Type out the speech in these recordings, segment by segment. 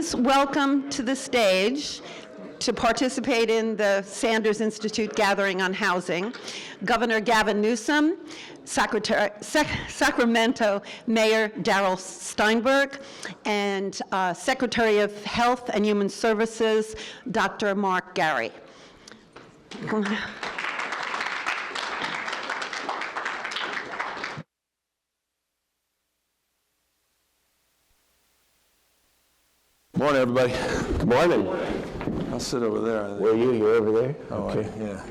Please welcome to the stage to participate in the Sanders Institute Gathering on Housing, Governor Gavin Newsom, Sacramento Mayor Darrell Steinberg, and Secretary of Health and Human Services, Dr. Mark Ghaly. Morning, everybody. Good morning. I'll sit over there. Where are you? You're over there? Oh, okay. Yeah.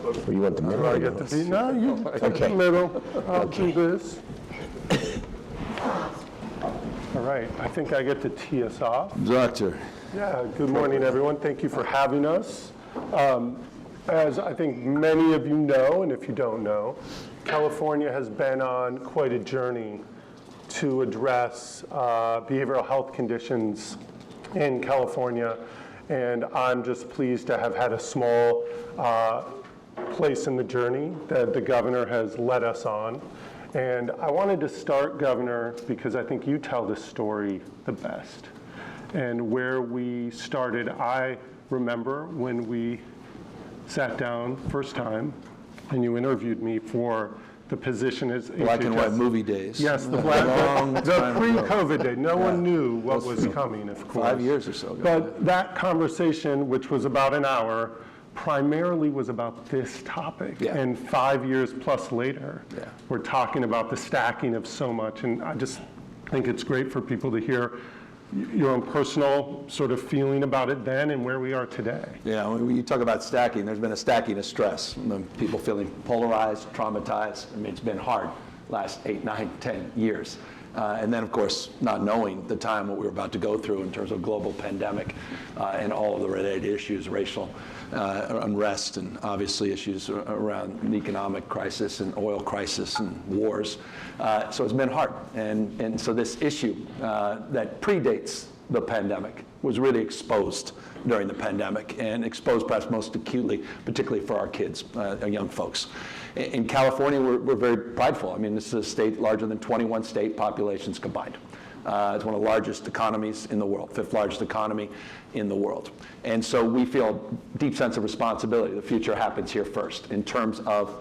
Or you want the middle? I get to be, no, you take Okay. the middle. I'll do this. All right, I think I get to tee us off. Doctor. Yeah, good morning, everyone. Thank you for having us. As I think many of you know, and if you don't know, California has been on quite a journey to address behavioral health conditions in California, and I'm just pleased to have had a small place in the journey that the governor has led us on. And I wanted to start, Governor, because I think you tell this story the best. And where we started, I remember when we sat down first time and you interviewed me for the position as Black and white HHS. movie days. Yes, the Long time ago. pre-COVID day. No one knew what Those was coming, of course. 5 years or so ago. But that conversation, which was about an hour, primarily was about this topic. Yeah. And 5 years plus later, Yeah. we're talking about the stacking of so much. And I just think it's great for people to hear your own personal sort of feeling about it then and where we are today. Yeah, when you talk about stacking, there's been a stacking of stress. People feeling polarized, traumatized. I mean, it's been hard last 8, 9, 10 years. And then, of course, not knowing the time what we were about to go through in terms of global pandemic and all of the related issues, racial unrest, and obviously issues around the economic crisis and oil crisis and wars. So it's been hard. And so this issue that predates the pandemic was really exposed during the pandemic, and exposed perhaps most acutely, particularly for our kids, our young folks. In California, we're very prideful. I mean, this is a state larger than 21 state populations combined. It's one of the largest economies in the world, 5th largest economy in the world. And so we feel a deep sense of responsibility. The future happens here first in terms of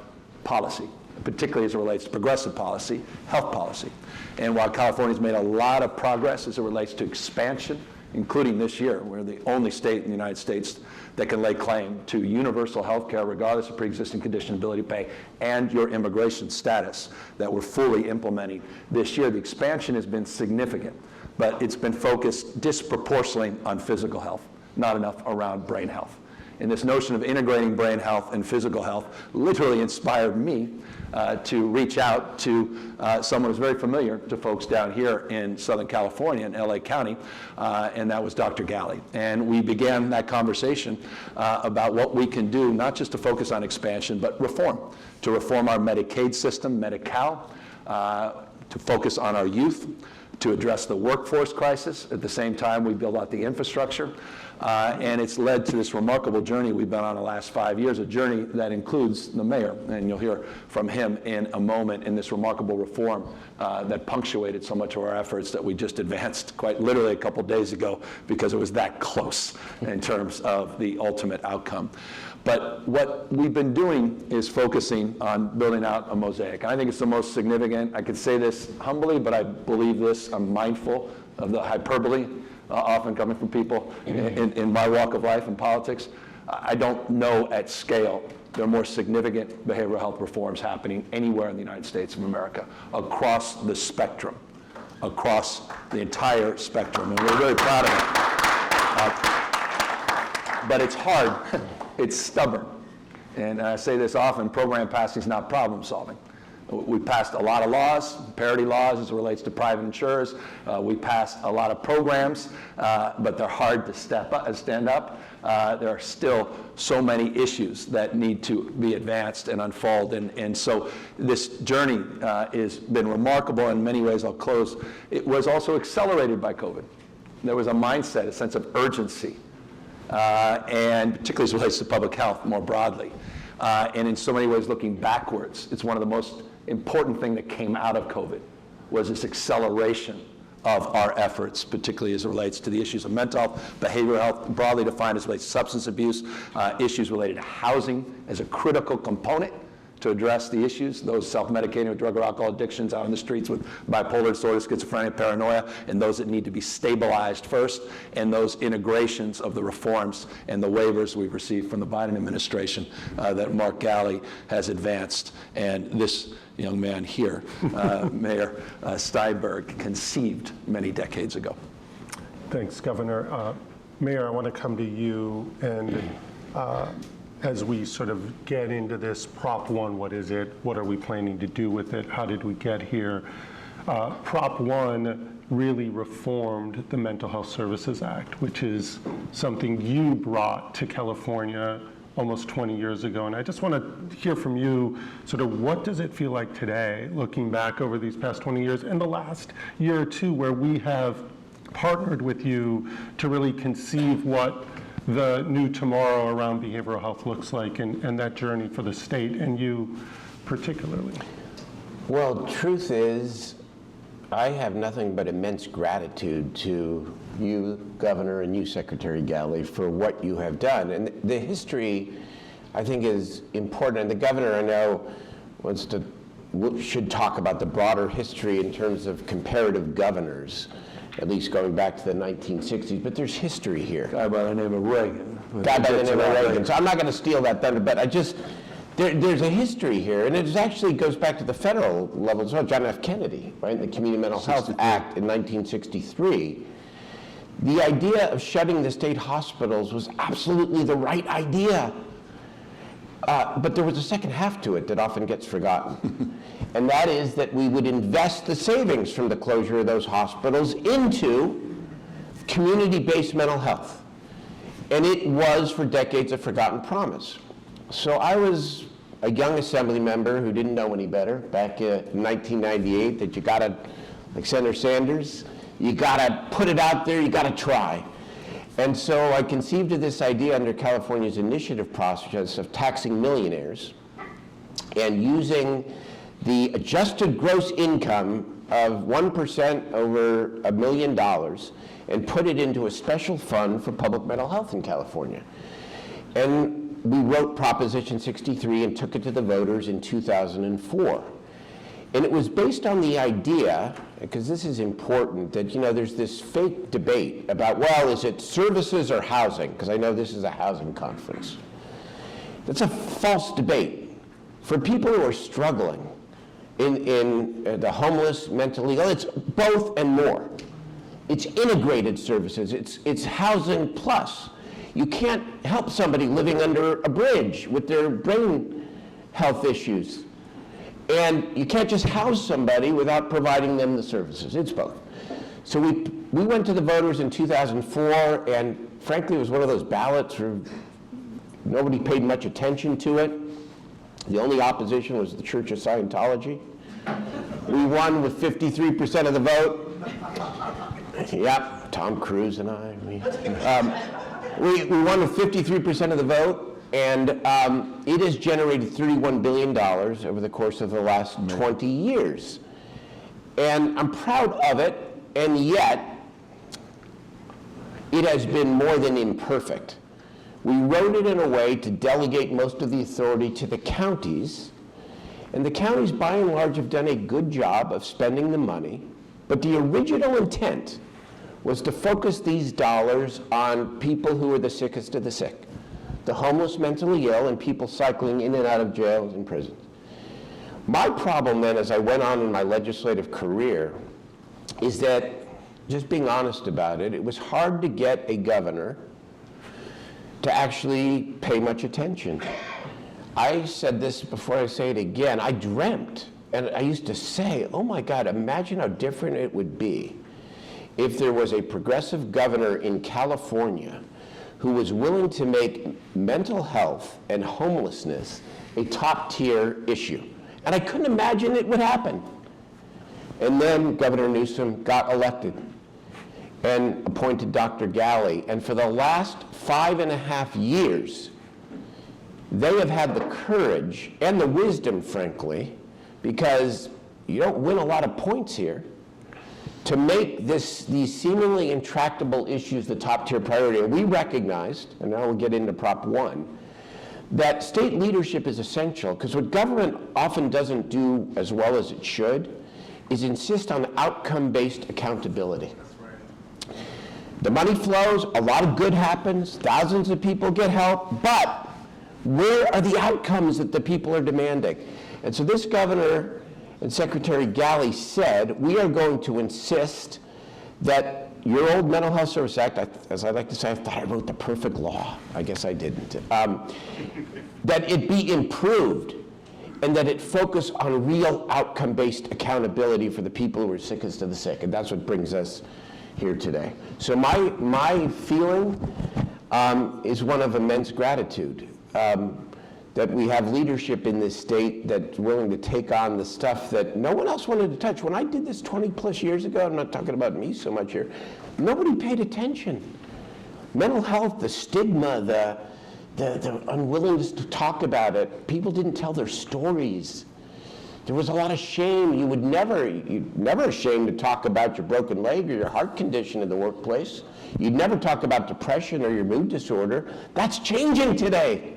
policy, particularly as it relates to progressive policy, health policy. And while California's made a lot of progress as it relates to expansion, including this year, we're the only state in the United States that can lay claim to universal health care regardless of pre-existing condition, ability to pay, and your immigration status that we're fully implementing this year. The expansion has been significant, but it's been focused disproportionately on physical health, not enough around brain health. And this notion of integrating brain health and physical health literally inspired me to reach out to someone who's very familiar to folks down here in Southern California, in LA County, and that was Dr. Ghaly. And we began that conversation about what we can do, not just to focus on expansion, but to reform our Medicaid system, Medi-Cal, to focus on our youth, to address the workforce crisis. At the same time, we build out the infrastructure. And it's led to this remarkable journey we've been on the last 5 years, a journey that includes the mayor, and you'll hear from him in a moment, in this remarkable reform that punctuated so much of our efforts that we just advanced quite literally a couple days ago because it was that close in terms of the ultimate outcome. But what we've been doing is focusing on building out a mosaic. And I think it's the most significant. I could say this humbly, but I believe this. I'm mindful of the hyperbole often coming from people in my walk of life in politics. I don't know at scale there are more significant behavioral health reforms happening anywhere in the United States of America, across the spectrum, across the entire spectrum, and we're very proud of it. But it's hard, it's stubborn, and I say this often, program passing is not problem solving. We passed a lot of laws, parity laws as it relates to private insurers. We passed a lot of programs, but they're hard to stand up. There are still so many issues that need to be advanced and unfold. And so this journey has been remarkable in many ways. I'll close. It was also accelerated by COVID. There was a mindset, a sense of urgency, and particularly as it relates to public health more broadly. And in so many ways, looking backwards, it's one of the most important things that came out of COVID was this acceleration of our efforts, particularly as it relates to the issues of mental health, behavioral health, broadly defined as it relates to substance abuse, issues related to housing as a critical component to address the issues, those self-medicating with drug or alcohol addictions out on the streets with bipolar disorder, schizophrenia, paranoia, and those that need to be stabilized first, and those integrations of the reforms and the waivers we've received from the Biden administration that Mark Ghaly has advanced. And this young man here, Mayor Steinberg, conceived many decades ago. Thanks, Governor. Mayor, I want to come to you, and as we sort of get into this Prop 1, what is it? What are we planning to do with it? How did we get here? Prop 1 really reformed the Mental Health Services Act, which is something you brought to California almost 20 years ago. And I just want to hear from you, sort of what does it feel like today, looking back over these past 20 years and the last year or two where we have partnered with you to really conceive what the new tomorrow around behavioral health looks like, and that journey for the state and you particularly? Well, truth is, I have nothing but immense gratitude to you, Governor, and you, Secretary Ghaly, for what you have done. And the history, I think, is important. And the Governor, I know, should talk about the broader history in terms of comparative governors, at least going back to the 1960s, but there's history here. Guy by the name of Reagan. Guy by the name of Reagan. So I'm not going to steal that thunder, but there's a history here, and it actually goes back to the federal level as well. John F. Kennedy, right, the Community Mental Health Act in 1963. The idea of shutting the state hospitals was absolutely the right idea. But there was a second half to it that often gets forgotten. And that is that we would invest the savings from the closure of those hospitals into community-based mental health. And it was, for decades, a forgotten promise. So I was a young assembly member who didn't know any better back in 1998, that you gotta, like Senator Sanders, you gotta put it out there, you gotta try. And so I conceived of this idea under California's initiative process of taxing millionaires and using the adjusted gross income of 1% over $1 million and put it into a special fund for public mental health in California. And we wrote Proposition 63 and took it to the voters in 2004. And it was based on the idea, because this is important, that, you know, there's this fake debate about, well, is it services or housing? Because I know this is a housing conference. That's a false debate. For people who are struggling in the homeless, mentally ill, it's both and more. It's integrated services. It's housing plus. You can't help somebody living under a bridge with their brain health issues. And you can't just house somebody without providing them the services. It's both. So we went to the voters in 2004, and frankly, it was one of those ballots where nobody paid much attention to it. The only opposition was the Church of Scientology. We won with 53% of the vote. Yep, Tom Cruise and I. We won with 53% of the vote. And it has generated $31 billion over the course of the last 20 years. And I'm proud of it, and yet it has been more than imperfect. We wrote it in a way to delegate most of the authority to the counties, and the counties by and large have done a good job of spending the money, but the original intent was to focus these dollars on people who are the sickest of the sick. The homeless, mentally ill, and people cycling in and out of jails and prisons. My problem then, as I went on in my legislative career, is that, just being honest about it, it was hard to get a governor to actually pay much attention. I said this before, I say it again, I dreamt, and I used to say, oh my God, imagine how different it would be if there was a progressive governor in California who was willing to make mental health and homelessness a top-tier issue. And I couldn't imagine it would happen. And then Governor Newsom got elected and appointed Dr. Ghaly. And for the last 5.5 years, they have had the courage and the wisdom, frankly, because you don't win a lot of points here, to make these seemingly intractable issues the top tier priority. And we recognized, and now we'll get into Prop 1, that state leadership is essential, because what government often doesn't do as well as it should is insist on outcome-based accountability. The money flows, a lot of good happens, thousands of people get help, but where are the outcomes that the people are demanding? And so this governor and Secretary Ghaly said, we are going to insist that your old Mental Health Service Act, as I like to say, I thought I wrote the perfect law. I guess I didn't. That it be improved, and that it focus on real outcome-based accountability for the people who are sickest of the sick. And that's what brings us here today. So my feeling is one of immense gratitude. That we have leadership in this state that's willing to take on the stuff that no one else wanted to touch. When I did this 20 plus years ago, I'm not talking about me so much here, nobody paid attention. Mental health, the stigma, the unwillingness to talk about it, people didn't tell their stories. There was a lot of shame. You're never ashamed to talk about your broken leg or your heart condition in the workplace. You'd never talk about depression or your mood disorder. That's changing today,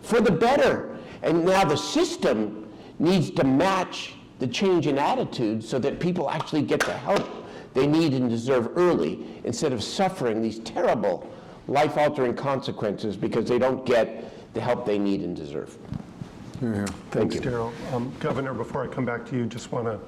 for the better. And now the system needs to match the change in attitude so that people actually get the help they need and deserve early, instead of suffering these terrible life-altering consequences because they don't get the help they need and deserve. Thanks, Darrell. Governor, before I come back to you, just want to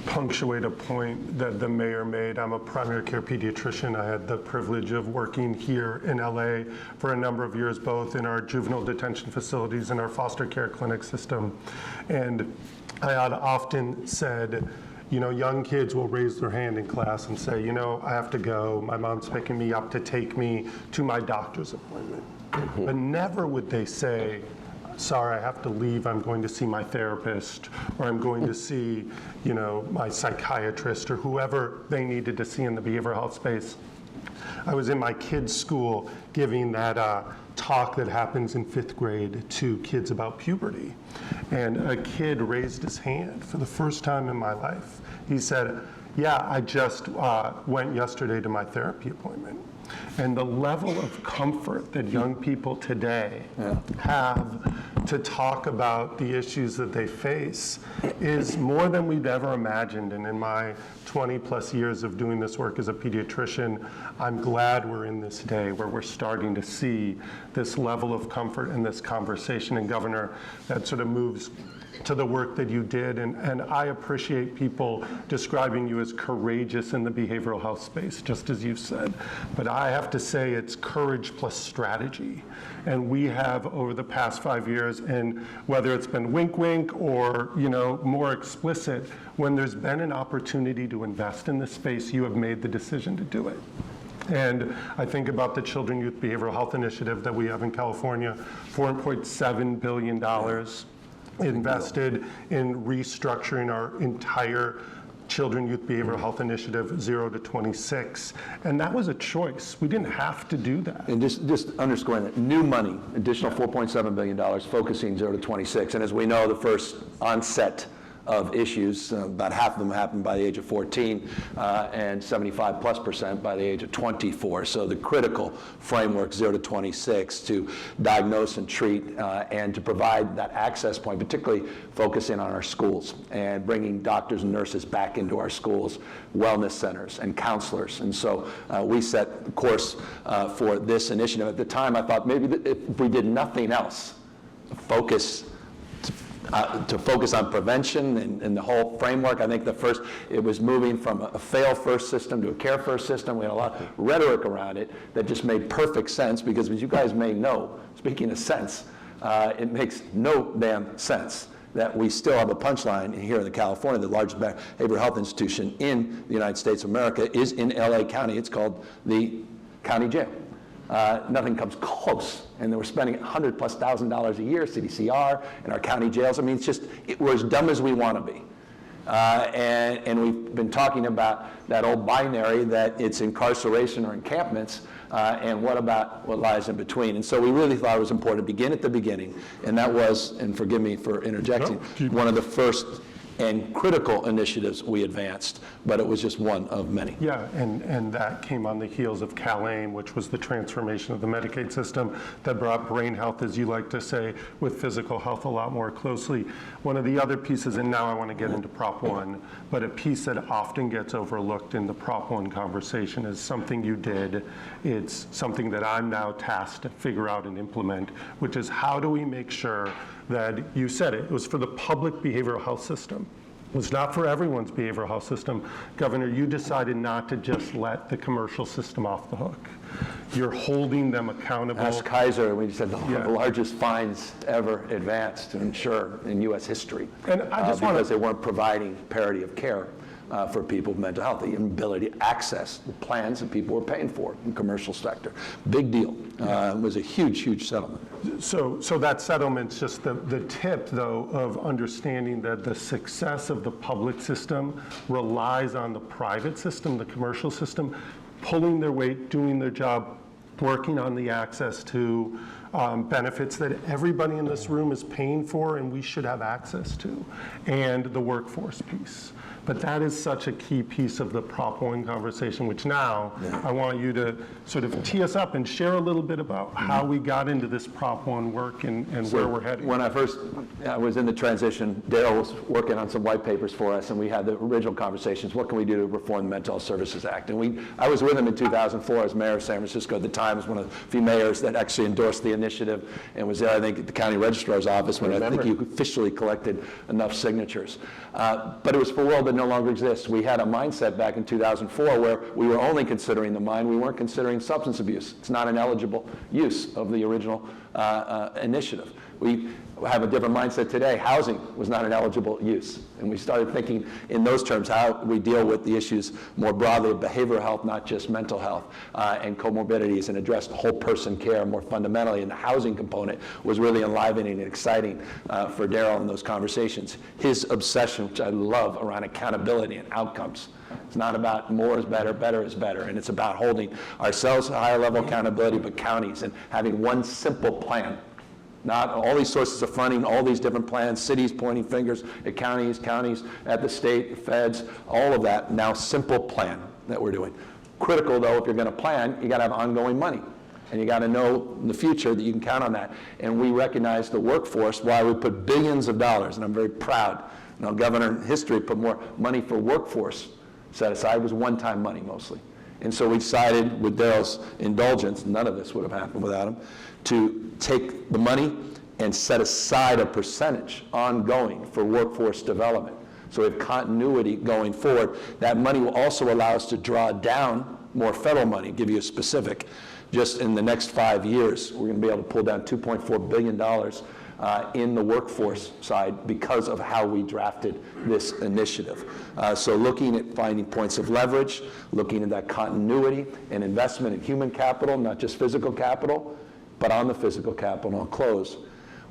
punctuate a point that the mayor made. I'm a primary care pediatrician. I had the privilege of working here in LA for a number of years, both in our juvenile detention facilities and our foster care clinic system. And I had often said, you know, young kids will raise their hand in class and say, you know, I have to go. My mom's picking me up to take me to my doctor's appointment. But never would they say, sorry, I have to leave, I'm going to see my therapist, or I'm going to see, you know, my psychiatrist, or whoever they needed to see in the behavioral health space. I was in my kids' school giving that talk that happens in 5th grade to kids about puberty. And a kid raised his hand for the first time in my life. He said, yeah, I just went yesterday to my therapy appointment. And the level of comfort that young people today have to talk about the issues that they face is more than we'd ever imagined. And in my 20 plus years of doing this work as a pediatrician, I'm glad we're in this day where we're starting to see this level of comfort in this conversation. And Governor, that sort of moves to the work that you did, and I appreciate people describing you as courageous in the behavioral health space, just as you've said. But I have to say it's courage plus strategy. And we have, over the past 5 years, and whether it's been wink wink or, you know, more explicit, when there's been an opportunity to invest in this space, you have made the decision to do it. And I think about the Children Youth Behavioral Health Initiative that we have in California, $4.7 billion invested in restructuring our entire Children Youth Behavioral Health Initiative 0 to 26. And that was a choice. We didn't have to do that. And just underscoring that, new money, additional $4.7 billion, focusing 0 to 26. And as we know, the first onset of issues, about half of them happened by the age of 14, and 75+% by the age of 24. So the critical framework, 0 to 26, to diagnose and treat, and to provide that access point, particularly focusing on our schools and bringing doctors and nurses back into our schools, wellness centers and counselors. And so we set the course for this initiative. At the time, I thought maybe if we did nothing else, to focus on prevention and the whole framework. I think it was moving from a fail-first system to a care-first system. We had a lot of rhetoric around it that just made perfect sense, because as you guys may know, speaking of sense, it makes no damn sense that we still have a punchline here in California. The largest behavioral health institution in the United States of America is in LA County. It's called the county jail. Nothing comes close, and we're spending $100,000+ a year, CDCR, in our county jails. I mean, we're as dumb as we want to be. And we've been talking about that old binary that it's incarceration or encampments, and what about what lies in between? And so we really thought it was important to begin at the beginning, and that was, and forgive me for interjecting, one of the first and critical initiatives we advanced, but it was just one of many. Yeah, and that came on the heels of CalAIM, which was the transformation of the Medicaid system that brought brain health, as you like to say, with physical health a lot more closely. One of the other pieces, and now I want to get into Prop 1, but a piece that often gets overlooked in the Prop 1 conversation is something you did. It's something that I'm now tasked to figure out and implement, which is how do we make sure that, you said it was for the public behavioral health system. It was not for everyone's behavioral health system. Governor, you decided not to just let the commercial system off the hook. You're holding them accountable. Ask Kaiser, we said the largest fines ever advanced to ensure in U.S. history. And I just because they weren't providing parity of care for people with mental health, the inability to access the plans that people were paying for in the commercial sector. Big deal. It was a huge, huge settlement. So that settlement's just the tip, though, of understanding that the success of the public system relies on the private system, the commercial system, pulling their weight, doing their job, working on the access to benefits that everybody in this room is paying for and we should have access to, and the workforce piece. But that is such a key piece of the Prop 1 conversation, which now I want you to sort of tee us up and share a little bit about how we got into this Prop 1 work and where we're heading. When I was in the transition, Darrell was working on some white papers for us, and we had the original conversations, what can we do to reform the Mental Health Services Act? And I was with him in 2004 as mayor of San Francisco at the time, as one of the few mayors that actually endorsed the initiative, and was there, I think, at the county registrar's office when I think you officially collected enough signatures. But it was for a world that no longer exists. We had a mindset back in 2004 where we were only considering the mind. We weren't considering substance abuse. It's not an eligible use of the original initiative. We have a different mindset today. Housing was not an eligible use. And we started thinking in those terms how we deal with the issues more broadly of behavioral health, not just mental health, and comorbidities, and address whole person care more fundamentally. And the housing component was really enlivening and exciting for Darrell in those conversations. His obsession, which I love, around accountability and outcomes. It's not about more is better is better. And it's about holding ourselves to a higher level of accountability, but counties, and having one simple plan. Not all these sources of funding, all these different plans, cities pointing fingers at counties at the state, the feds, all of that. Now, simple plan that we're doing. Critical, though, if you're going to plan, you got to have ongoing money. And you got to know in the future that you can count on that. And we recognize the workforce, why we put billions of dollars, and I'm very proud. Now, Governor in history put more money for workforce set aside. It was one-time money mostly. And so we decided, with Darrell's indulgence, none of this would have happened without him, to take the money and set aside a percentage ongoing for workforce development. So we have continuity going forward. That money will also allow us to draw down more federal money. Give you a specific. Just in the next 5 years, we're going to be able to pull down $2.4 billion in the workforce side because of how we drafted this initiative. So looking at finding points of leverage, looking at that continuity and investment in human capital, not just physical capital, but on the physical capital, and I'll close.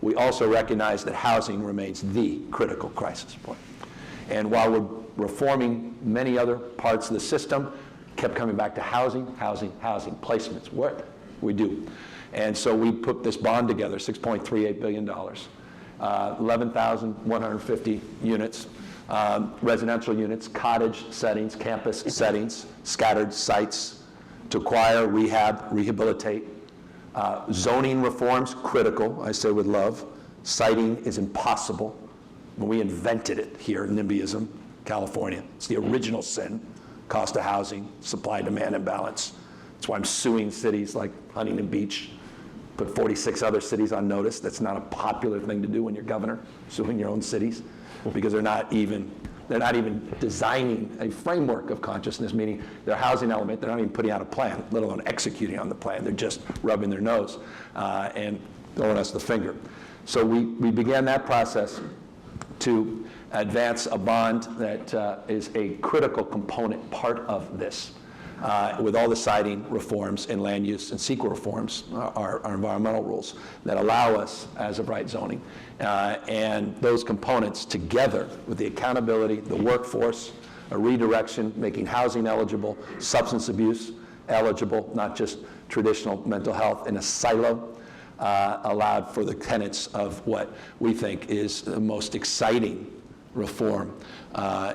We also recognize that housing remains the critical crisis point. And while we're reforming many other parts of the system, kept coming back to housing, placements, what we do. And so we put this bond together, $6.38 billion, 11,150 units, residential units, cottage settings, campus settings, scattered sites to acquire, rehab, rehabilitate. Zoning reforms, critical, I say with love. Siting is impossible. We invented it here, NIMBYism, California. It's the original sin. Cost of housing, supply-demand imbalance. That's why I'm suing cities like Huntington Beach. Put 46 other cities on notice. That's not a popular thing to do when you're governor, suing your own cities, because they're not even designing a framework of consciousness, meaning their housing element, they're not even putting out a plan, let alone executing on the plan. They're just rubbing their nose and throwing us the finger. So we began that process to advance a bond that is a critical component part of this. With all the siting reforms and land use and CEQA reforms, our environmental rules that allow us as of right zoning. And those components together with the accountability, the workforce, a redirection, making housing eligible, substance abuse eligible, not just traditional mental health in a silo, allowed for the tenets of what we think is the most exciting reform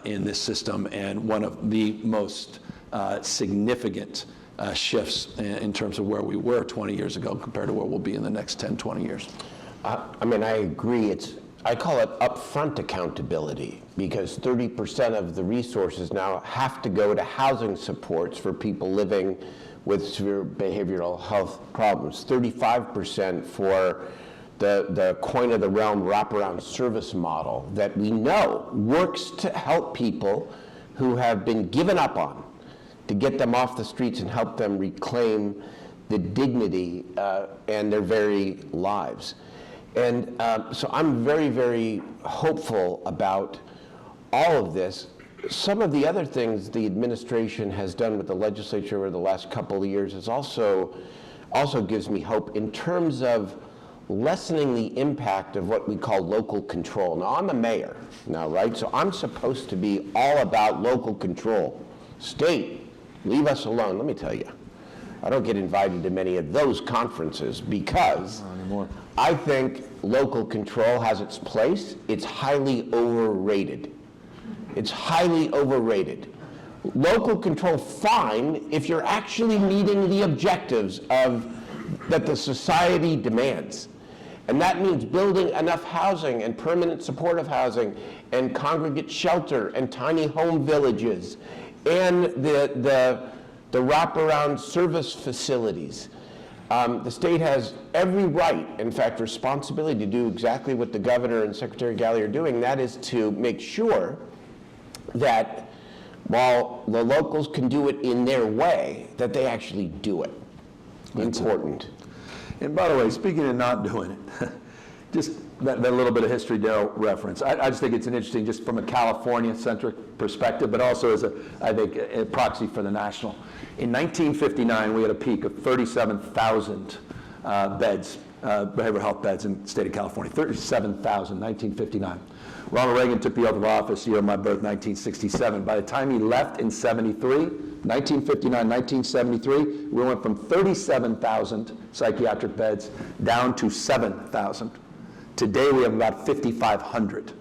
in this system, and one of the most significant shifts in terms of where we were 20 years ago compared to where we'll be in the next 10, 20 years. I mean, I agree. I call it upfront accountability, because 30% of the resources now have to go to housing supports for people living with severe behavioral health problems, 35% for the coin of the realm wraparound service model that we know works to help people who have been given up on, to get them off the streets and help them reclaim the dignity and their very lives. And so I'm very, very hopeful about all of this. Some of the other things the administration has done with the legislature over the last couple of years is also gives me hope in terms of lessening the impact of what we call local control. Now, I'm a mayor now, right? So I'm supposed to be all about local control. State, leave us alone. Let me tell you, I don't get invited to many of those conferences because I think local control has its place. It's highly overrated. It's highly overrated. Local control, fine, if you're actually meeting the objectives that the society demands. And that means building enough housing and permanent supportive housing and congregate shelter and tiny home villages and the wraparound service facilities. The state has every right, in fact, responsibility to do exactly what the governor and Secretary Ghaly are doing. That is to make sure that while the locals can do it in their way, that they actually do it. Important. And by the way, speaking of not doing it, just that little bit of history Darrell reference, I just think it's an interesting, just from a California-centric perspective, but also as I think, a proxy for the national. In 1959, we had a peak of 37,000 beds, behavioral health beds in the state of California, 37,000, 1959. Ronald Reagan took the oath of office, year of my birth, 1967. By the time he left in 1959, 1973, we went from 37,000 psychiatric beds down to 7,000. Today we have about 5,500.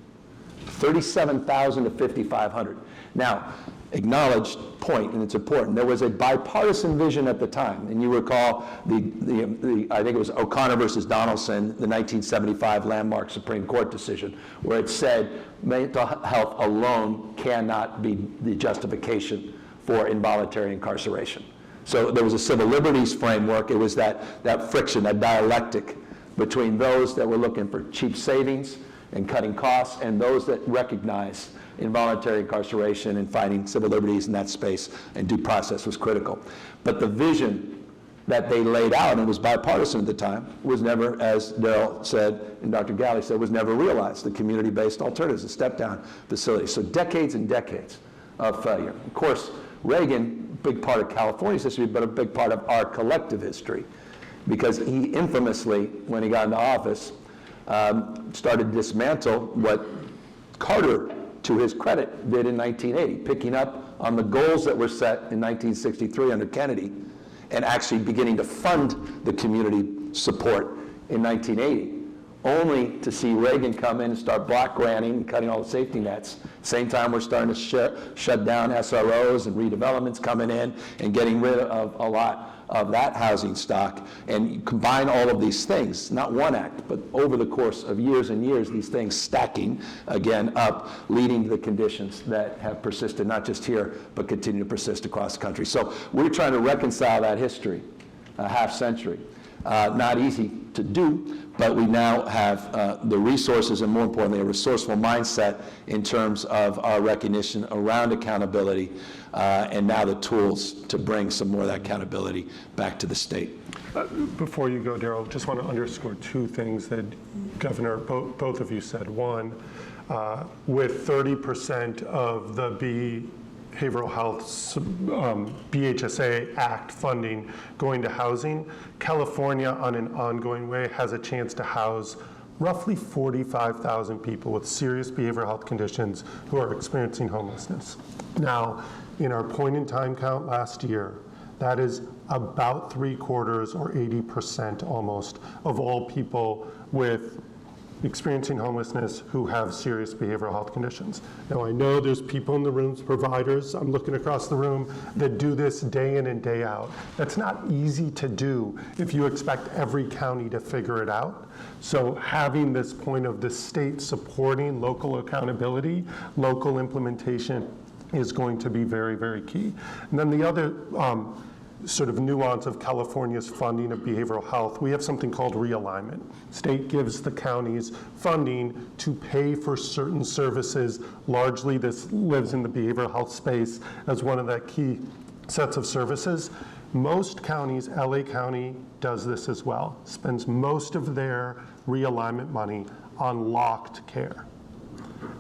37,000 to 5,500. Now, acknowledged point, and it's important, there was a bipartisan vision at the time, and you recall I think it was O'Connor versus Donaldson, the 1975 landmark Supreme Court decision, where it said mental health alone cannot be the justification for involuntary incarceration. So there was a civil liberties framework. It was that friction, that dialectic between those that were looking for cheap savings and cutting costs and those that recognize involuntary incarceration and fighting civil liberties in that space, and due process was critical. But the vision that they laid out, and was bipartisan at the time, was never, as Darrell said and Dr. Ghaly said, was never realized. The community-based alternatives, the step-down facilities. So decades and decades of failure. Of course, Reagan, big part of California's history, but a big part of our collective history, because he infamously, when he got into office, started to dismantle what Carter, to his credit, did in 1980, picking up on the goals that were set in 1963 under Kennedy, and actually beginning to fund the community support in 1980, only to see Reagan come in and start block granting and cutting all the safety nets. Same time we're starting to shut down SROs and redevelopments coming in and getting rid of a lot of that housing stock. And you combine all of these things, not one act, but over the course of years and years, these things stacking again up, leading to the conditions that have persisted not just here, but continue to persist across the country. So we're trying to reconcile that history, a half century. Not easy to do, but we now have the resources, and more importantly, a resourceful mindset in terms of our recognition around accountability, and now the tools to bring some more of that accountability back to the state. Before you go, Darrell, just want to underscore two things that Governor, both of you said. One, with 30% of the Behavioral Health BHSA Act funding going to housing, California on an ongoing way has a chance to house roughly 45,000 people with serious behavioral health conditions who are experiencing homelessness. Now, in our point in time count last year, that is about 3/4 or 80% almost of all people with experiencing homelessness who have serious behavioral health conditions. Now, I know there's people in the rooms, providers, I'm looking across the room, that do this day in and day out. That's not easy to do if you expect every county to figure it out. So having this point of the state supporting local accountability, local implementation is going to be very, very key. And then the other sort of nuance of California's funding of behavioral health, we have something called realignment. State gives the counties funding to pay for certain services. Largely, this lives in the behavioral health space as one of the key sets of services. Most counties, LA County does this as well, spends most of their realignment money on locked care.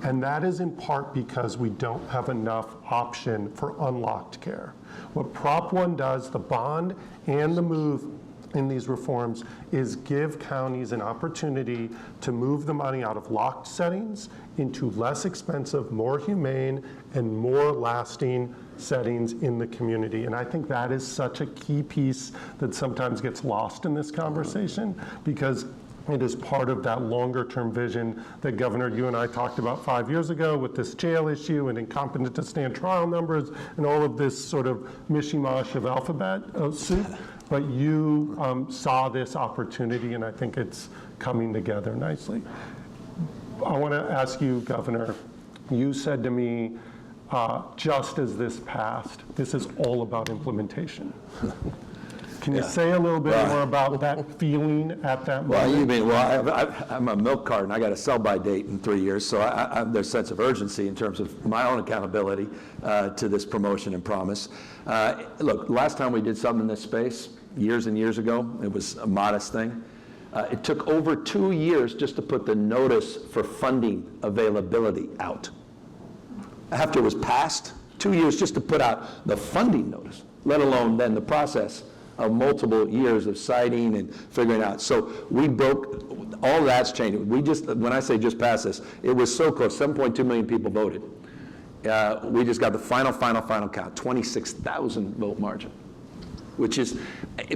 And that is in part because we don't have enough option for unlocked care. What Prop 1 does, the bond and the move in these reforms, is give counties an opportunity to move the money out of locked settings into less expensive, more humane, and more lasting settings in the community. And I think that is such a key piece that sometimes gets lost in this conversation, because it is part of that longer-term vision that, Governor, you and I talked about 5 years ago with this jail issue and incompetent to stand trial numbers and all of this sort of mishmash of alphabet soup. But you saw this opportunity, and I think it's coming together nicely. I want to ask you, Governor, you said to me, just as this passed, this is all about implementation. Can you say a little bit more about that feeling at that moment? I'm a milk carton. I got a sell-by date in 3 years, so there's a sense of urgency in terms of my own accountability to this promotion and promise. Look, last time we did something in this space, years and years ago, it was a modest thing. It took over 2 years just to put the notice for funding availability out. After it was passed, 2 years just to put out the funding notice, let alone then the process of multiple years of citing and figuring out. So we broke, all that's changed. We just, when I say just pass this, it was so close, 7.2 million people voted. We just got the final count, 26,000 vote margin, which is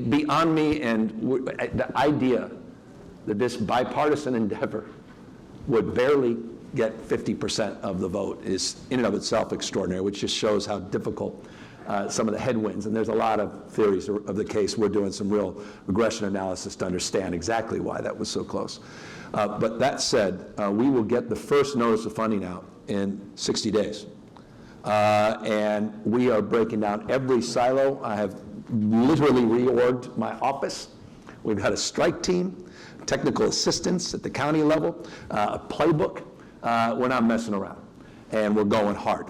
beyond me, and the idea that this bipartisan endeavor would barely get 50% of the vote is in and of itself extraordinary, which just shows how difficult some of the headwinds, and there's a lot of theories of the case. We're doing some real regression analysis to understand exactly why that was so close. But that said, we will get the first notice of funding out in 60 days. And we are breaking down every silo. I have literally reorged my office. We've got a strike team, technical assistance at the county level, a playbook. We're not messing around. And we're going hard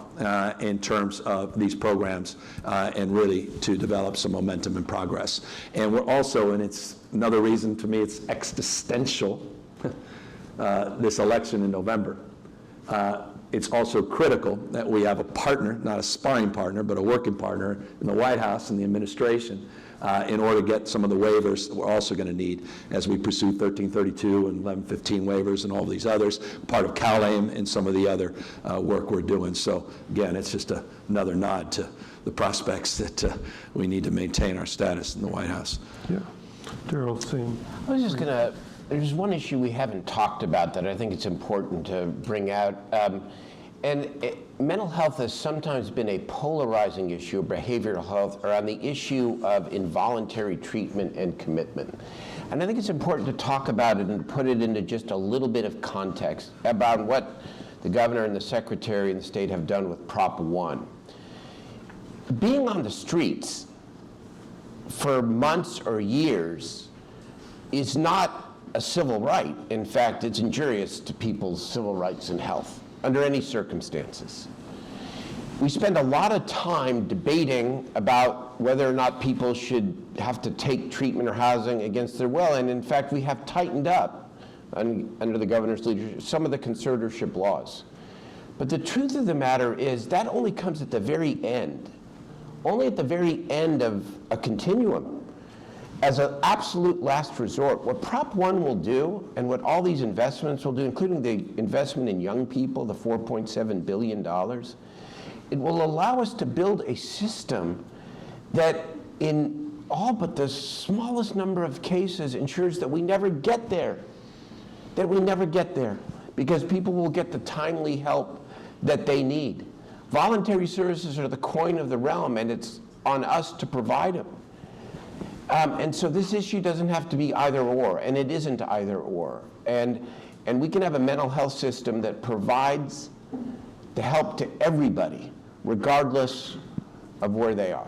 in terms of these programs and really to develop some momentum and progress. And we're also, and it's another reason to me it's existential, this election in November. It's also critical that we have a partner, not a sparring partner, but a working partner in the White House and the administration in order to get some of the waivers that we're also going to need as we pursue 1332 and 1115 waivers and all these others, part of CalAIM and some of the other work we're doing. So again, it's just another nod to the prospects that we need to maintain our status in the White House. Yeah. Darrell, same. I was just going to, there's one issue we haven't talked about that I think it's important to bring out. Mental health has sometimes been a polarizing issue, behavioral health, around the issue of involuntary treatment and commitment. And I think it's important to talk about it and put it into just a little bit of context about what the governor and the secretary and the state have done with Prop 1. Being on the streets for months or years is not a civil right. In fact, it's injurious to people's civil rights and health under any circumstances. We spend a lot of time debating about whether or not people should have to take treatment or housing against their will, and in fact we have tightened up under the governor's leadership some of the conservatorship laws. But the truth of the matter is that only comes at the very end, only at the very end of a continuum. As an absolute last resort, what Prop 1 will do and what all these investments will do, including the investment in young people, the $4.7 billion, it will allow us to build a system that in all but the smallest number of cases ensures that we never get there. that we never get there because people will get the timely help that they need. Voluntary services are the coin of the realm, and it's on us to provide them. And so this issue doesn't have to be either or, and it isn't either or. And we can have a mental health system that provides the help to everybody, regardless of where they are.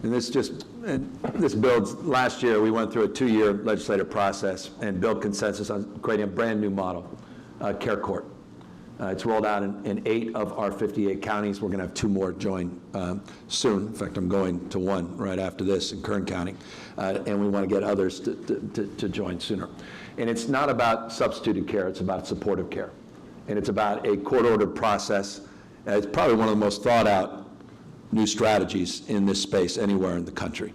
And this builds, last year we went through a 2-year legislative process and built consensus on creating a brand new model, Care Court. It's rolled out in 8 of our 58 counties. We're going to have 2 more join soon. In fact, I'm going to one right after this in Kern County. And we want to get others to join sooner. And it's not about substituted care, it's about supportive care. And it's about a court-ordered process. It's probably one of the most thought out new strategies in this space anywhere in the country.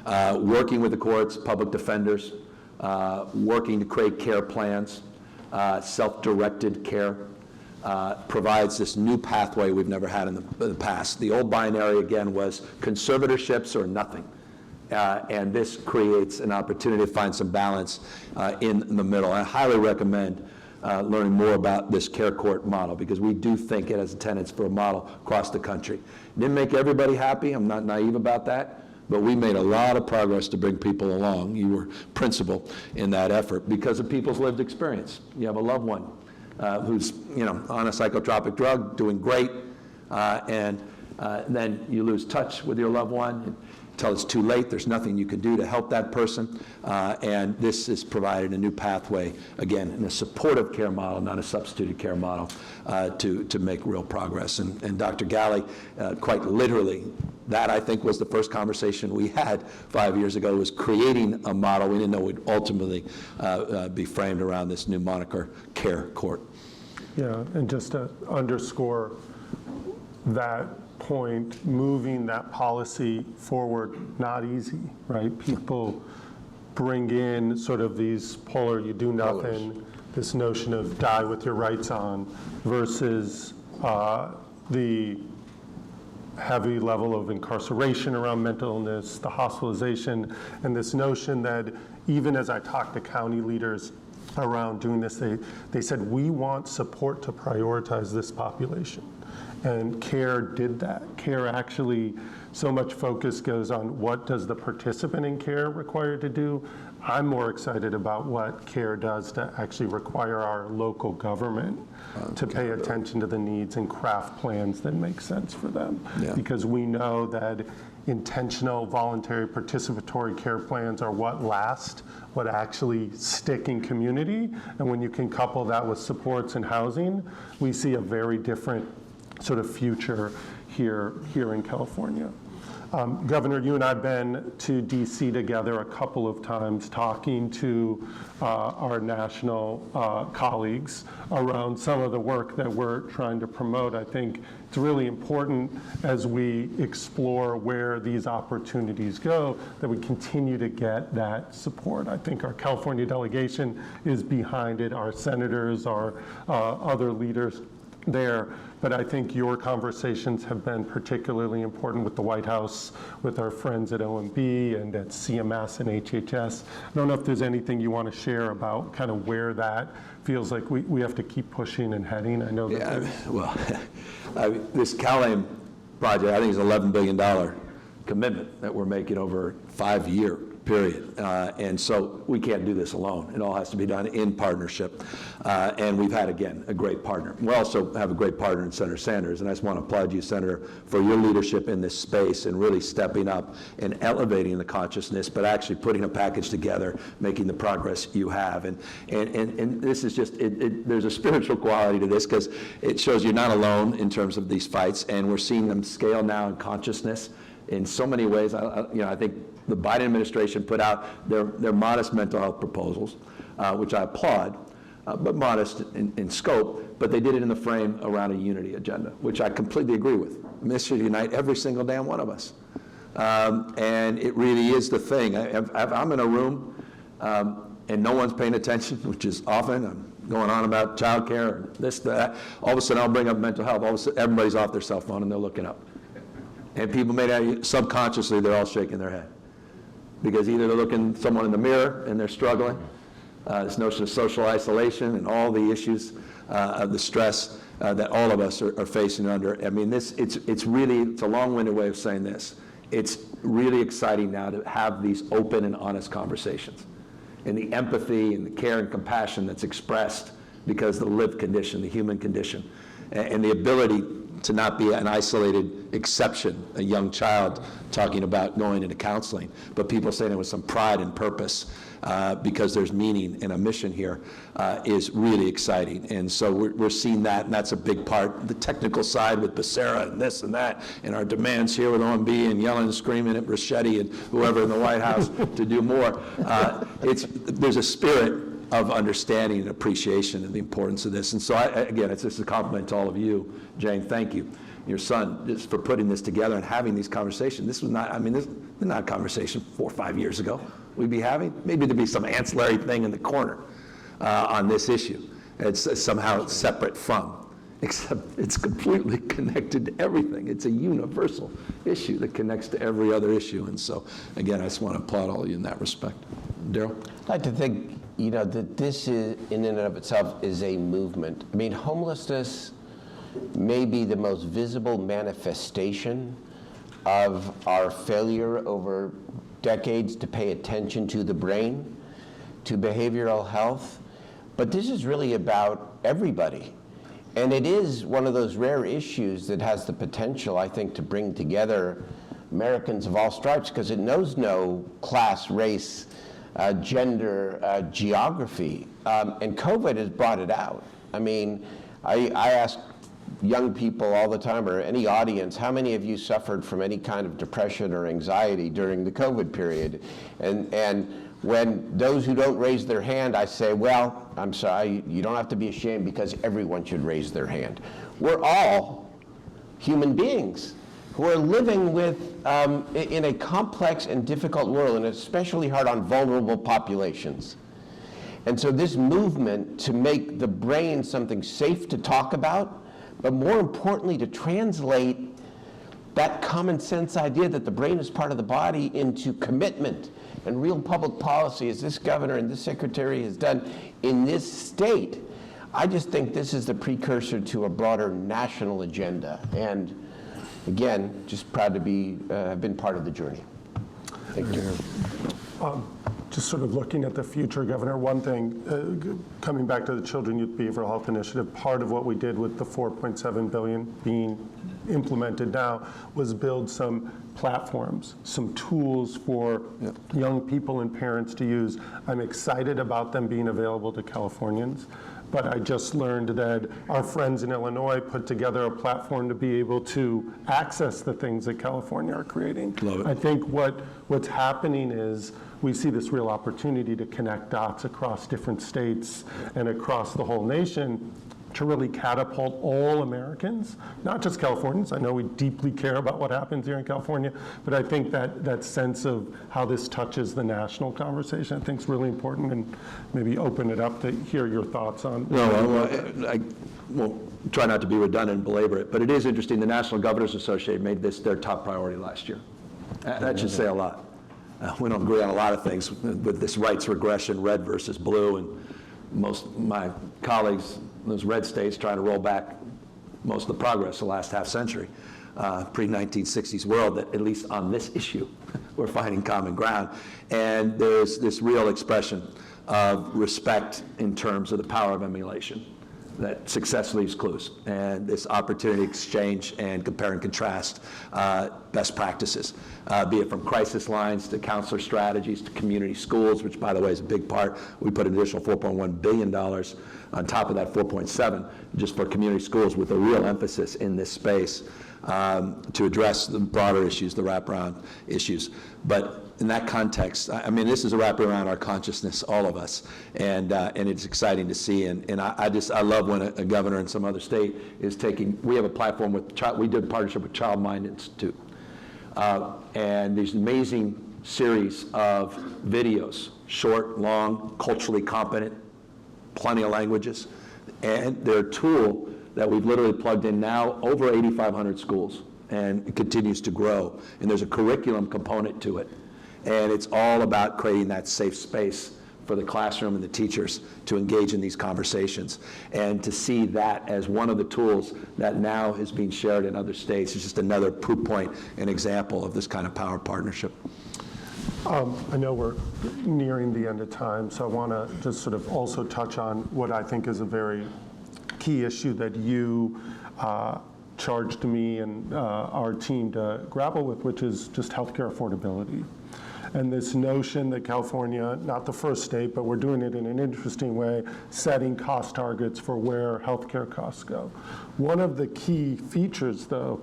Working with the courts, public defenders, working to create care plans, self-directed care, provides this new pathway we've never had in the past. The old binary, again, was conservatorships or nothing. And this creates an opportunity to find some balance in the middle. I highly recommend learning more about this Care Court model because we do think it has tenets for a model across the country. Didn't make everybody happy. I'm not naive about that. But we made a lot of progress to bring people along. You were principal in that effort because of people's lived experience. You have a loved one who's on a psychotropic drug, doing great, and then you lose touch with your loved one until it's too late. There's nothing you can do to help that person, and this has provided a new pathway, again, in a supportive care model, not a substituted care model, to make real progress. And Dr. Ghaly, quite literally, that I think was the first conversation we had 5 years ago, was creating a model we didn't know would ultimately be framed around this new moniker, Care Court. Yeah, and just to underscore that point, moving that policy forward, not easy, right? People bring in sort of these polar, you do nothing, this notion of die with your rights on, versus the heavy level of incarceration around mental illness, the hospitalization, and this notion that even as I talk to county leaders around doing this, they said, we want support to prioritize this population. And CARE did that. CARE actually, so much focus goes on what does the participant in CARE require to do. I'm more excited about what CARE does to actually require our local government to pay attention to the needs and craft plans that make sense for them. Yeah. Because we know that intentional, voluntary, participatory care plans are what last, what actually stick in community. And when you can couple that with supports and housing, we see a very different sort of future here in California. Governor, you and I have been to DC together a couple of times talking to our national colleagues around some of the work that we're trying to promote. I think it's really important as we explore where these opportunities go that we continue to get that support. I think our California delegation is behind it, our senators, our other leaders there, but I think your conversations have been particularly important with the White House, with our friends at OMB and at CMS and HHS. I don't know if there's anything you want to share about kind of where that feels like we have to keep pushing and heading. I know that this CalAIM project, I think, is an $11 billion commitment that we're making over a 5-year period. And so we can't do this alone. It all has to be done in partnership. And we've had, again, a great partner. We also have a great partner in Senator Sanders. And I just want to applaud you, Senator, for your leadership in this space and really stepping up and elevating the consciousness, but actually putting a package together, making the progress you have. And this is just, there's a spiritual quality to this because it shows you're not alone in terms of these fights. And we're seeing them scale now in consciousness in so many ways. I think the Biden administration put out their modest mental health proposals, which I applaud, but modest in scope, but they did it in the frame around a unity agenda, which I completely agree with. This should unite every single damn one of us. And it really is the thing. If I'm in a room and no one's paying attention, which is often, I'm going on about childcare or this, that, all of a sudden I'll bring up mental health. All of a sudden everybody's off their cell phone and they're looking up. And people subconsciously, they're all shaking their head. Because either they're looking someone in the mirror and they're struggling, this notion of social isolation and all the issues of the stress that all of us are facing under. I mean, it's a long-winded way of saying this. It's really exciting now to have these open and honest conversations. And the empathy and the care and compassion that's expressed because of the lived condition, the human condition, and the ability to not be an isolated exception, a young child talking about going into counseling, but people saying it with some pride and purpose because there's meaning and a mission here is really exciting. And so we're seeing that, and that's a big part. The technical side with Becerra and this and that, and our demands here with OMB and yelling and screaming at Ricchetti and whoever in the White House to do more. There's a spirit of understanding and appreciation of the importance of this. And so, again, it's just a compliment to all of you. Jane, thank you. Your son, just for putting this together and having these conversations. This was not, I mean, this was not a conversation 4 or 5 years ago we'd be having. Maybe there'd be some ancillary thing in the corner on this issue. It's somehow separate from, except it's completely connected to everything. It's a universal issue that connects to every other issue. And so, again, I just want to applaud all of you in that respect. Darrell? I'd like to think, that this is, in and of itself, is a movement. I mean, homelessness may be the most visible manifestation of our failure over decades to pay attention to the brain, to behavioral health, but this is really about everybody. And it is one of those rare issues that has the potential, I think, to bring together Americans of all stripes, because it knows no class, race, gender, geography, and COVID has brought it out. I mean, I ask young people all the time, or any audience, how many of you suffered from any kind of depression or anxiety during the COVID period? And when those who don't raise their hand, I say, well, I'm sorry, you don't have to be ashamed because everyone should raise their hand. We're all human beings who are living with, in a complex and difficult world, and especially hard on vulnerable populations. And so this movement to make the brain something safe to talk about, but more importantly to translate that common sense idea that the brain is part of the body into commitment and real public policy, as this governor and this secretary has done in this state, I just think this is the precursor to a broader national agenda. And again, just proud to have been part of the journey. Thank you. Just sort of looking at the future, Governor, one thing, coming back to the Children Youth Behavioral Health Initiative, part of what we did with the $4.7 billion being implemented now was build some platforms, some tools for young people and parents to use. I'm excited about them being available to Californians, but I just learned that our friends in Illinois put together a platform to be able to access the things that California are creating. Love it. I think what's happening is we see this real opportunity to connect dots across different states and across the whole nation to really catapult all Americans, not just Californians. I know we deeply care about what happens here in California, but I think that sense of how this touches the national conversation, I think is really important, and maybe open it up to hear your thoughts on. I won't try not to be redundant and belabor it, but it is interesting. The National Governors Association made this their top priority last year. That should say a lot. We don't agree on a lot of things with this rights regression, red versus blue, and most of my colleagues in those red states trying to roll back most of the progress the last half century, pre-1960s world, that at least on this issue, we're finding common ground. And there's this real expression of respect in terms of the power of emulation, that success leaves clues, and this opportunity to exchange and compare and contrast best practices, be it from crisis lines to counselor strategies to community schools, which, by the way, is a big part. We put an additional $4.1 billion on top of that 4.7 just for community schools, with a real emphasis in this space to address the broader issues, the wraparound issues. But in that context, I mean, this is a wrap around our consciousness, all of us, and it's exciting to see. And I love when a governor in some other state is taking. We have a platform with we did a partnership with Child Mind Institute, and these amazing series of videos, short, long, culturally competent, plenty of languages, and they're a tool that we've literally plugged in now over 8,500 schools, and it continues to grow. And there's a curriculum component to it. And it's all about creating that safe space for the classroom and the teachers to engage in these conversations. And to see that as one of the tools that now is being shared in other states is just another proof point and example of this kind of power partnership. I know we're nearing the end of time, so I want to just sort of also touch on what I think is a very key issue that you charged me and our team to grapple with, which is just healthcare affordability. And this notion that California, not the first state, but we're doing it in an interesting way, setting cost targets for where healthcare costs go. One of the key features, though,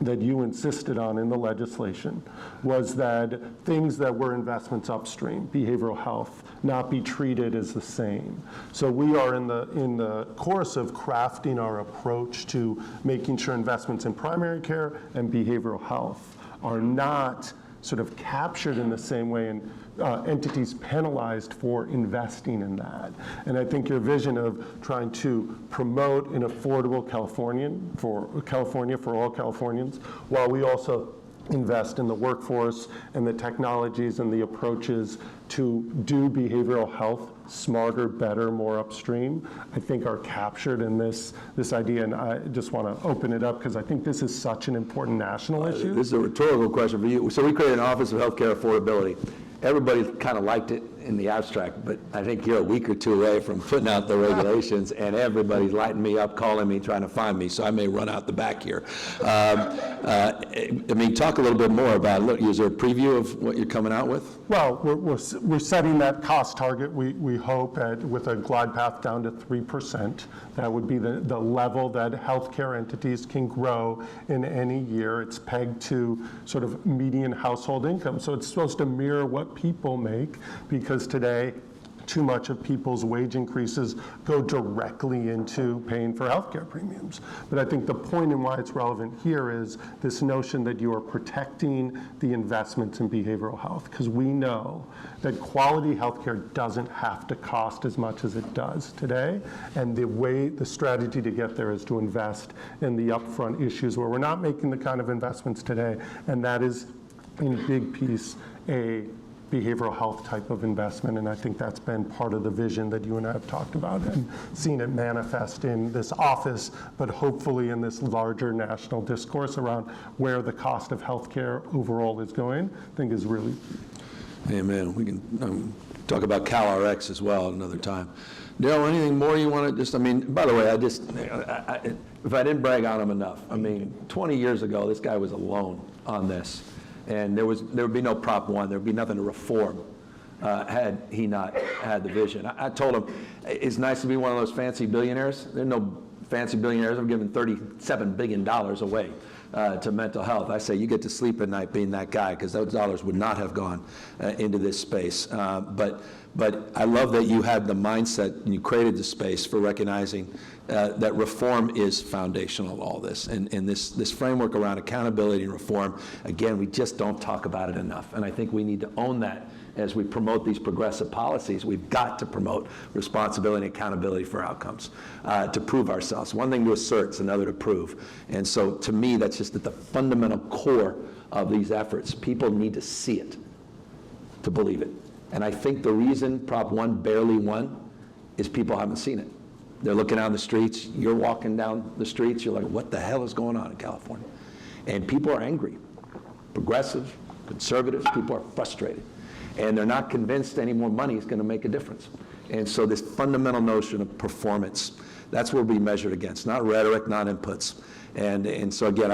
that you insisted on in the legislation was that things that were investments upstream, behavioral health, not be treated as the same. So we are in the course of crafting our approach to making sure investments in primary care and behavioral health are not sort of captured in the same way and entities penalized for investing in that. And I think your vision of trying to promote an affordable California for all Californians, while we also invest in the workforce and the technologies and the approaches to do behavioral health smarter, better, more upstream, I think are captured in this idea. And I just want to open it up because I think this is such an important national issue. This is a rhetorical question for you. So we created an Office of Healthcare Affordability. Everybody kind of liked it in the abstract, but I think you're a week or two away from putting out the regulations, and everybody's lighting me up, calling me, trying to find me, so I may run out the back here. I mean, talk a little bit more about it. Look, is there a preview of what you're coming out with? Well, we're setting that cost target, we hope, with a glide path down to 3%. That would be the level that healthcare entities can grow in any year. It's pegged to sort of median household income. So it's supposed to mirror what people make, because today, too much of people's wage increases go directly into paying for healthcare premiums. But I think the point and why it's relevant here is this notion that you are protecting the investments in behavioral health, because we know that quality healthcare doesn't have to cost as much as it does today. And the strategy to get there is to invest in the upfront issues where we're not making the kind of investments today, and that is, in a big piece, a behavioral health type of investment, and I think that's been part of the vision that you and I have talked about and seen it manifest in this office, but hopefully in this larger national discourse around where the cost of healthcare overall is going, I think is really. Amen. We can talk about CalRx as well another time. Darrell, anything more you want to just, I mean, by the way, if I didn't brag on him enough, I mean, 20 years ago, this guy was alone on this. And there would be no Prop 1, there would be nothing to reform had he not had the vision. I told him, it's nice to be one of those fancy billionaires. There are no fancy billionaires. I'm giving $37 billion away to mental health. I say you get to sleep at night being that guy, because those dollars would not have gone into this space. But I love that you had the mindset and you created the space for recognizing that reform is foundational to all this. And this framework around accountability and reform, again, we just don't talk about it enough. And I think we need to own that as we promote these progressive policies. We've got to promote responsibility and accountability for outcomes to prove ourselves. One thing to assert, it's another to prove. And so to me, that's just at the fundamental core of these efforts. People need to see it to believe it. And I think the reason Prop 1 barely won is people haven't seen it. They're looking out the streets. You're walking down the streets. You're like, what the hell is going on in California? And people are angry. Progressive, conservatives, people are frustrated. And they're not convinced any more money is going to make a difference. And so this fundamental notion of performance, that's what we'll be measured against, not rhetoric, not inputs. And so again,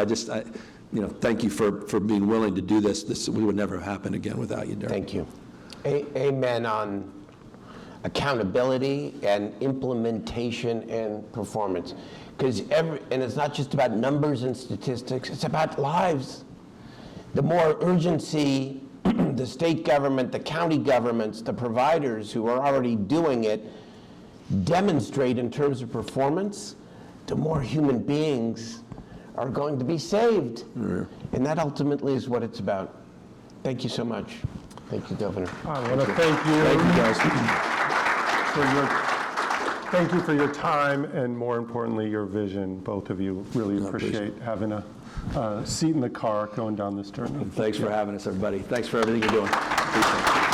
thank you for being willing to do this. This would never have happened again without you, Darrell. Thank you. Amen on accountability and implementation and performance. And it's not just about numbers and statistics, it's about lives. The more urgency the state government, the county governments, the providers who are already doing it demonstrate in terms of performance, the more human beings are going to be saved. Mm-hmm. And that ultimately is what it's about. Thank you so much. Thank you, Governor. I want to thank you. Thank you, guys. Thank you for your time and, more importantly, your vision. Both of you really appreciate having a seat in the car going down this journey. Thanks for having us, everybody. Thanks for everything you're doing. Appreciate it.